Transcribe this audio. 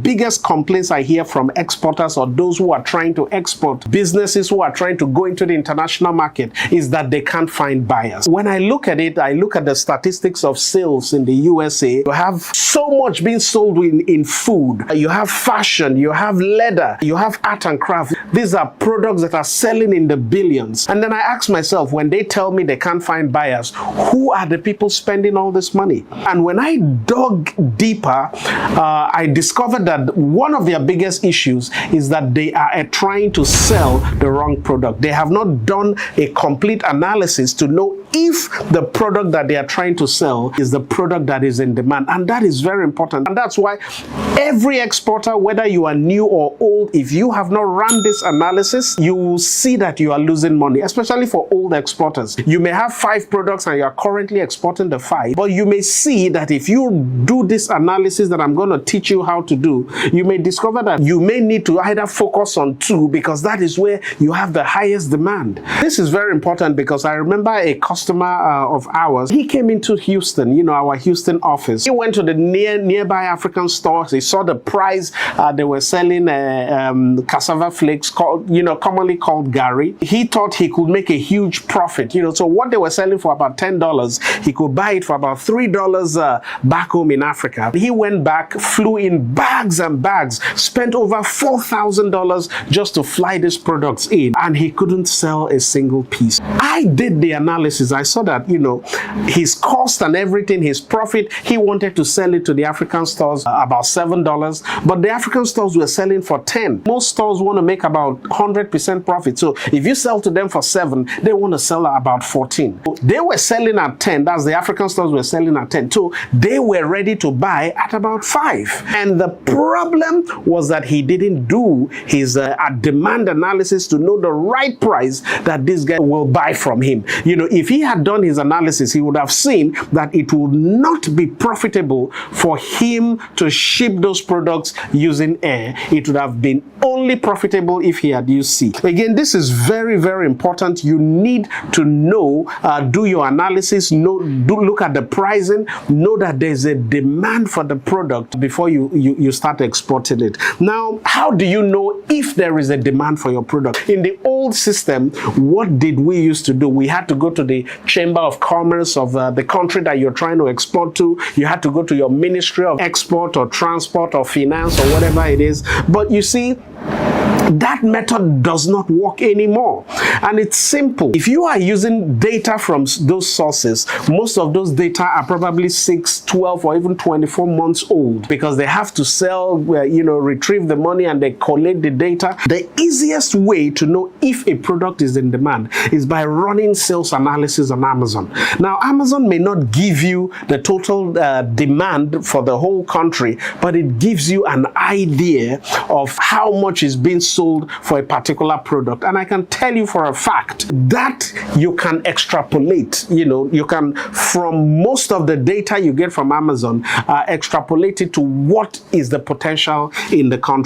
Biggest complaints I hear from exporters or those who are trying to export, businesses who are trying to go into the international market, is that they can't find buyers. When I look at it, I look at the statistics of sales in the USA. You have so much being sold in food. You have fashion, you have leather, you have art and craft. These are products that are selling in the billions. And then I ask myself, when they tell me they can't find buyers, who are the people spending all this money? And when I dug deeper, I discovered that one of their biggest issues is that they are trying to sell the wrong product. They have not done a complete analysis to know if the product that they are trying to sell is the product that is in demand. And that is very important. And that's why every exporter, whether you are new or old, if you have not run this analysis, you will see that you are losing money, especially for old exporters. You may have 5 products and you are currently exporting the 5, but you may see that if you do this analysis that I'm going to teach you how to do, you may discover that you may need to either focus on 2 because that is where you have the highest demand. This is very important because I remember a customer of ours. He came into Houston, our Houston office. He went to the nearby African stores. He saw the price they were selling cassava flakes, commonly called Gary. He thought he could make a huge profit. So what they were selling for about $10, he could buy it for about $3 back home in Africa. He went back, flew in bags and bags, spent over $4,000 just to fly these products in, and he couldn't sell a single piece. I did the analysis. I saw that, his cost and everything, his profit, he wanted to sell it to the African stores about $7, but the African stores were selling for 10. Most stores want to make about 100% profit. So if you sell to them for 7, they want to sell about 14. They were selling at 10. That's the African stores were selling at 10. So they were ready to buy at about 5. And the problem was that he didn't do his demand analysis to know the right price that this guy will buy from him. If he had done his analysis, he would have seen that it would not be profitable for him to ship those products using air. It would have been only profitable if he had used sea. Again, this is very, very important. You need to know, do your analysis, look at the pricing, know that there's a demand for the product before you start exporting it. Now, how do you know if there is a demand for your product? In the old system, what did we used to do? We had to go to the Chamber of Commerce of the country that you're trying to export to. You had to go to your Ministry of Export or Transport or Finance or whatever it is. But you see, that method does not work anymore. And it's simple. If you are using data from those sources, most of those data are probably 6, 12, or even 24 months old because they have to sell, retrieve the money and they collect the data. The easiest way to know if a product is in demand is by running sales analysis on Amazon. Now, Amazon may not give you the total demand for the whole country, but it gives you an idea of how much is being sold for a particular product. And I can tell you for a fact that you can extrapolate, you can, from most of the data you get from Amazon, extrapolate it to what is the potential in the country.